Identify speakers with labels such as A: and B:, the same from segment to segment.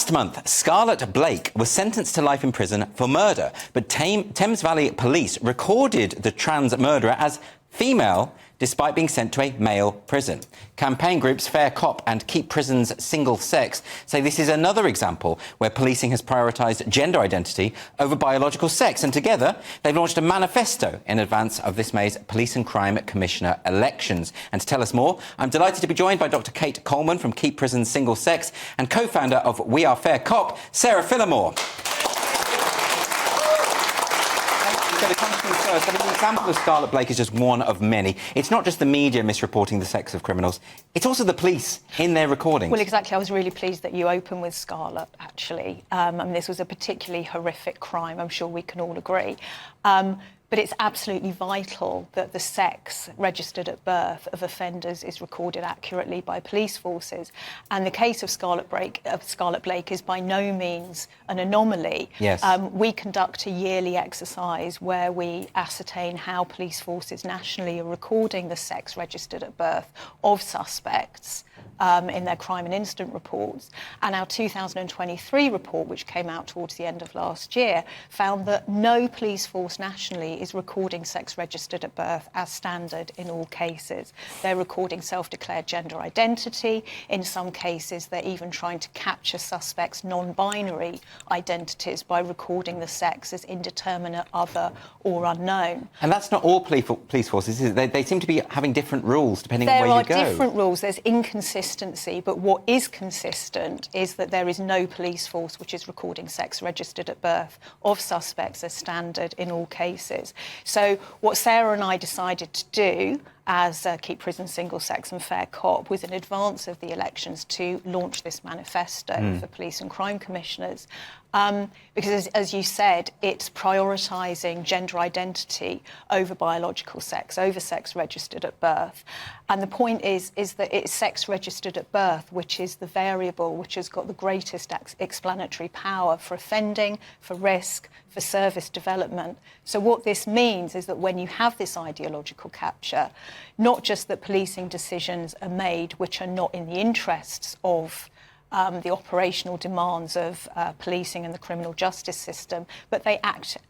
A: Last month, Scarlett Blake was sentenced to life in prison for murder, but Thames Valley Police recorded the trans murderer as female despite being sent to a male prison. Campaign groups Fair Cop and Keep Prisons Single Sex say this is another example where policing has prioritised gender identity over biological sex, and together they've launched a manifesto in advance of this May's Police and Crime Commissioner elections. And to tell us more, I'm delighted to be joined by Dr Kate Coleman from Keep Prisons Single Sex and co-founder of We Are Fair Cop, Sarah Phillimore. First, the example of Scarlett Blake is just one of many. It's not just the media misreporting the sex of criminals, it's also the police in their recordings.
B: Well, exactly. I was really pleased that you opened with Scarlett, actually. This was a particularly horrific crime, I'm sure we can all agree. But it's absolutely vital that the sex registered at birth of offenders is recorded accurately by police forces. And the case of Scarlett Blake is by no means an anomaly.
A: Yes.
B: We conduct a yearly exercise where we ascertain how police forces nationally are recording the sex registered at birth of suspects in their crime and incident reports. And our 2023 report, which came out towards the end of last year, found that no police force nationally is recording sex registered at birth as standard in all cases. They're recording self-declared gender identity. In some cases, they're even trying to capture suspects' non-binary identities by recording the sex as indeterminate, other or unknown.
A: And that's not all police forces, is it? They seem to be having different rules depending on where you go.
B: There are different rules. There's inconsistency, but what is consistent is that there is no police force which is recording sex registered at birth of suspects as standard in all cases. So what Sarah and I decided to do as Keep Prisons Single Sex and Fair Cop was in advance of the elections to launch this manifesto for police and crime commissioners. Because, as you said, it's prioritising gender identity over biological sex, over sex registered at birth. And the point is that it's sex registered at birth which is the variable which has got the greatest explanatory power for offending, for risk, for service development. So what this means is that when you have this ideological capture, not just that policing decisions are made which are not in the interests of the operational demands of policing and the criminal justice system, but they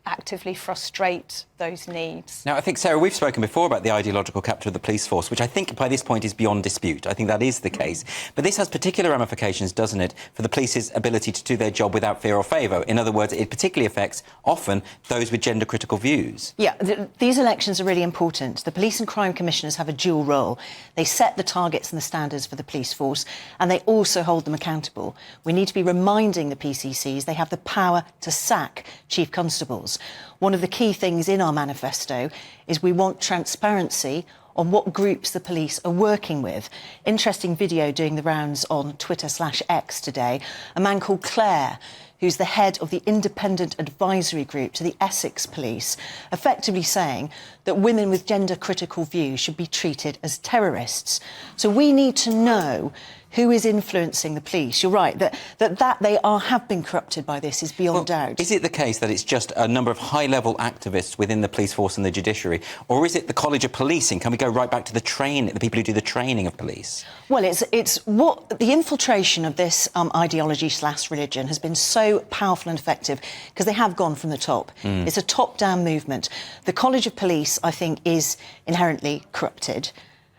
B: actively frustrate those needs.
A: Now, I think, Sarah, we've spoken before about the ideological capture of the police force, which I think by this point is beyond dispute. I think that is the case. But this has particular ramifications, doesn't it, for the police's ability to do their job without fear or favour? In other words, it particularly affects, often, those with gender-critical views.
C: Yeah, these elections are really important. The police and crime commissioners have a dual role. They set the targets and the standards for the police force, and they also hold them accountable. We need to be reminding the PCCs they have the power to sack chief constables. One of the key things in our manifesto is we want transparency on what groups the police are working with. Interesting video doing the rounds on Twitter/X today. A man called Clare, who's the head of the independent advisory group to the Essex Police, effectively saying that women with gender-critical views should be treated as terrorists. So we need to know who is influencing the police. You're right, that they have been corrupted by this is beyond doubt.
A: Is it the case that it's just a number of high-level activists within the police force and the judiciary, or is it the College of Policing? Can we go right back to the people who do the training of police?
C: Well, it's what the infiltration of this ideology/religion has been so powerful and effective because they have gone from the top. It's a top-down movement. The College of Police, I think, is inherently corrupted.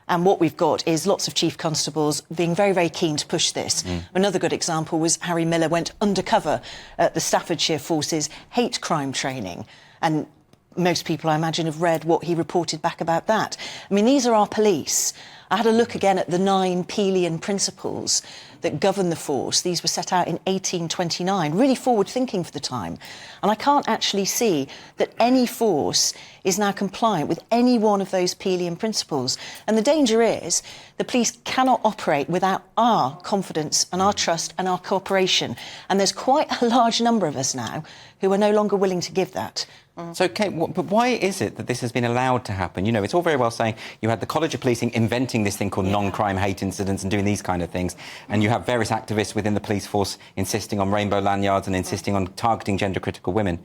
C: And what we've got is lots of chief constables being very, very keen to push this. Another good example was Harry Miller went undercover at the Staffordshire Forces hate crime training. And most people, I imagine, have read what he reported back about that. I mean, these are our police. I had a look again at the 9 Pelian principles that govern the force. These were set out in 1829, really forward-thinking for the time. And I can't actually see that any force is now compliant with any one of those Pelian principles. And the danger is the police cannot operate without our confidence and our trust and our cooperation. And there's quite a large number of us now who are no longer willing to give that.
A: So, Kate, but why is it that this has been allowed to happen? You know, it's all very well saying you had the College of Policing inventing this thing called non-crime hate incidents and doing these kind of things, and you have various activists within the police force insisting on rainbow lanyards and insisting on targeting gender-critical women.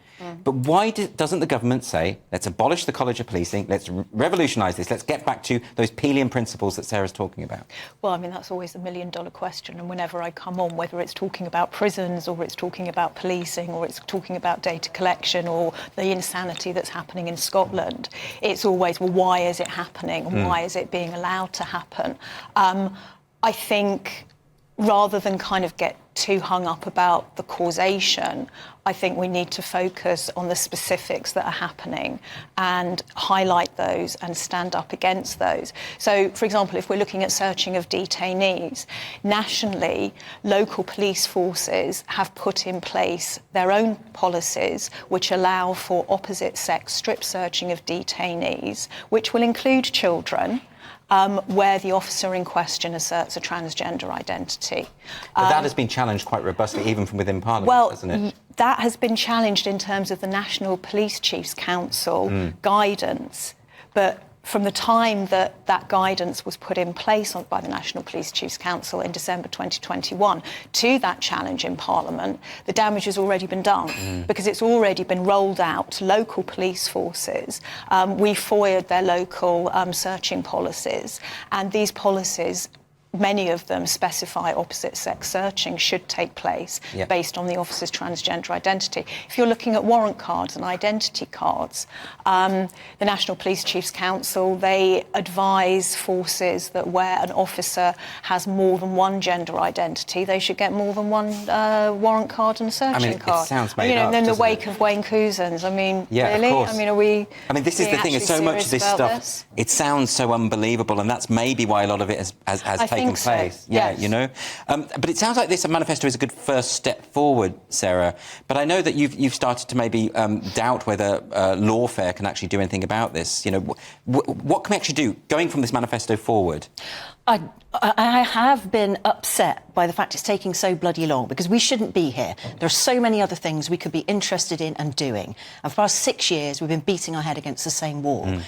A: But why doesn't the government say, let's abolish the College of Policing, let's revolutionise this, let's get back to those Pelian principles that Sarah's talking about?
B: Well, I mean, that's always the million-dollar question, and whenever I come on, whether it's talking about prisons or it's talking about policing or it's talking about data collection or the insanity that's happening in Scotland, it's always, well, why is it happening and why is it being allowed to happen? I think rather than kind of get too hung up about the causation, I think we need to focus on the specifics that are happening and highlight those and stand up against those. So, for example, if we're looking at searching of detainees, nationally, local police forces have put in place their own policies which allow for opposite-sex strip searching of detainees, which will include children, where the officer in question asserts a transgender identity.
A: But that has been challenged quite robustly, even from within Parliament, hasn't it?
B: That has been challenged in terms of the National Police Chiefs Council guidance, but from the time that that guidance was put in place by the National Police Chiefs Council in December 2021 to that challenge in Parliament, the damage has already been done because it's already been rolled out to local police forces. We foiled their local searching policies, and these policies, many of them specify opposite-sex searching should take place based on the officer's transgender identity. If you're looking at warrant cards and identity cards, the National Police Chiefs Council, they advise forces that where an officer has more than one gender identity, they should get more than one warrant card and a searching card.
A: It sounds made up,
B: in the
A: doesn't
B: wake
A: it?
B: of Wayne Couzens, I mean,
A: Yeah,
B: really?
A: of course.
B: I mean, are we...
A: I mean, this is the thing, it's so much of this stuff, it sounds so unbelievable, and that's maybe why a lot of it has taken place.
B: So.
A: Yeah,
B: yes.
A: you know. But it sounds like this manifesto is a good first step forward, Sarah. But I know that you've started to maybe doubt whether lawfare can actually do anything about this. You know, what can we actually do going from this manifesto forward?
C: I have been upset by the fact it's taking so bloody long, because we shouldn't be here. There are so many other things we could be interested in and doing. And for the past 6 years, we've been beating our head against the same wall.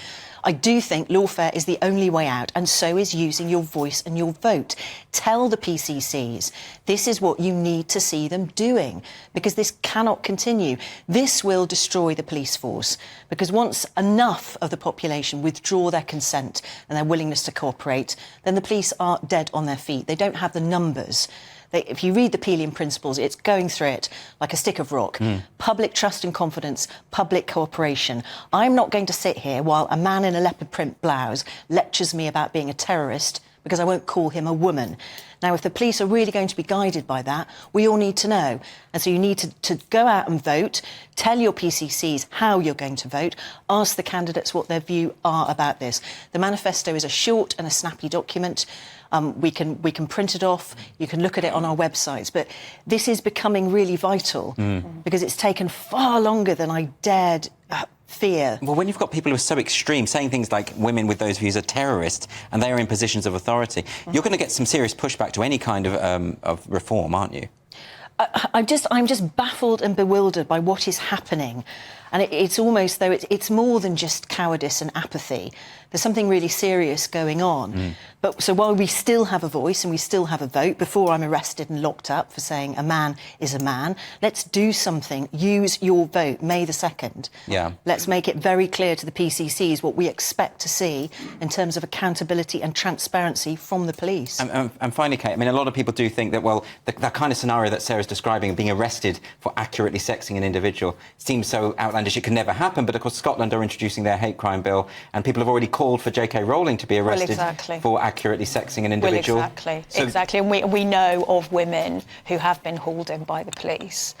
C: I do think lawfare is the only way out, and so is using your voice and your vote. Tell the PCCs this is what you need to see them doing, because this cannot continue. This will destroy the police force, because once enough of the population withdraw their consent and their willingness to cooperate, then the police are dead on their feet. They don't have the numbers. If you read the Pelian principles, it's going through it like a stick of rock. Public trust and confidence, public cooperation. I'm not going to sit here while a man in a leopard print blouse lectures me about being a terrorist because I won't call him a woman. Now, if the police are really going to be guided by that, we all need to know. And so you need to go out and vote, tell your PCCs how you're going to vote, ask the candidates what their view are about this. The manifesto is a short and a snappy document. We can print it off, you can look at it on our websites, but this is becoming really vital because it's taken far longer than I dared fear.
A: Well, when you've got people who are so extreme, saying things like women with those views are terrorists and they are in positions of authority, you're going to get some serious pushback to any kind of reform, aren't you?
C: I'm just baffled and bewildered by what is happening. And it's almost though it's more than just cowardice and apathy. There's something really serious going on. But so while we still have a voice and we still have a vote, before I'm arrested and locked up for saying a man is a man, let's do something. Use your vote, May the 2nd.
A: Yeah.
C: Let's make it very clear to the PCCs what we expect to see in terms of accountability and transparency from the police.
A: And finally, Kate, I mean, a lot of people do think that, well, that kind of scenario that Sarah's describing, being arrested for accurately sexing an individual, seems so outlandish it could never happen. But, of course, Scotland are introducing their hate crime bill, and people have already called for J.K. Rowling to be arrested for accurately sexing an individual.
B: Well, exactly. And we know of women who have been hauled in by the police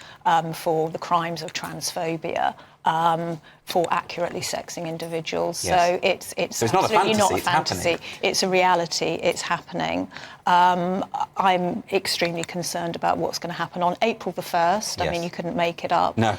B: for the crimes of transphobia, for accurately sexing individuals.
A: Yes.
B: So it's
A: not a
B: absolutely
A: fantasy,
B: not a
A: it's
B: fantasy.
A: happening.
B: It's a reality. It's happening. I'm extremely concerned about what's going to happen on April the 1st. I mean, you couldn't make it up.
A: No.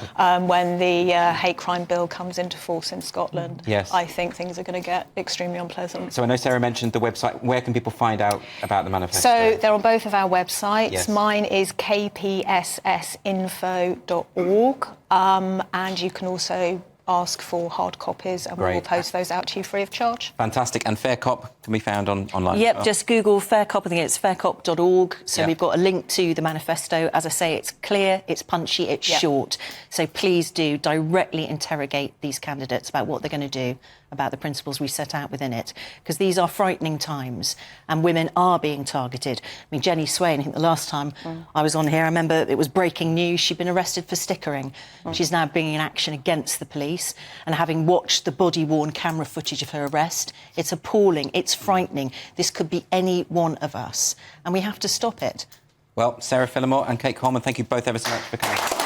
B: When the hate crime bill comes into force in Scotland,
A: Yes.
B: I think things are going to get extremely unpleasant.
A: So I know Sarah mentioned the website. Where can people find out about the manifesto?
B: So they're on both of our websites.
A: Yes.
B: Mine is kpssinfo.org, and you can also ask for hard copies, and we will
A: Great.
B: post those out to you free of charge.
A: Fantastic. And Fair Cop can be found online.
C: Yep,
A: as well.
C: just Google Fair Cop. I think it's faircop.org. So
A: Yep.
C: we've got a link to the manifesto. As I say, it's clear, it's punchy, it's
B: Yep.
C: short. So please do directly interrogate these candidates about what they're going to do, about the principles we set out within it, because these are frightening times and women are being targeted. I mean, Jenny Swain, I think the last time I was on here, I remember it was breaking news. She'd been arrested for stickering. She's now bringing action against the police, and having watched the body-worn camera footage of her arrest, it's appalling, it's frightening. This could be any one of us, and we have to stop it.
A: Well, Sarah Phillimore and Kate Coleman, thank you both ever so much for coming.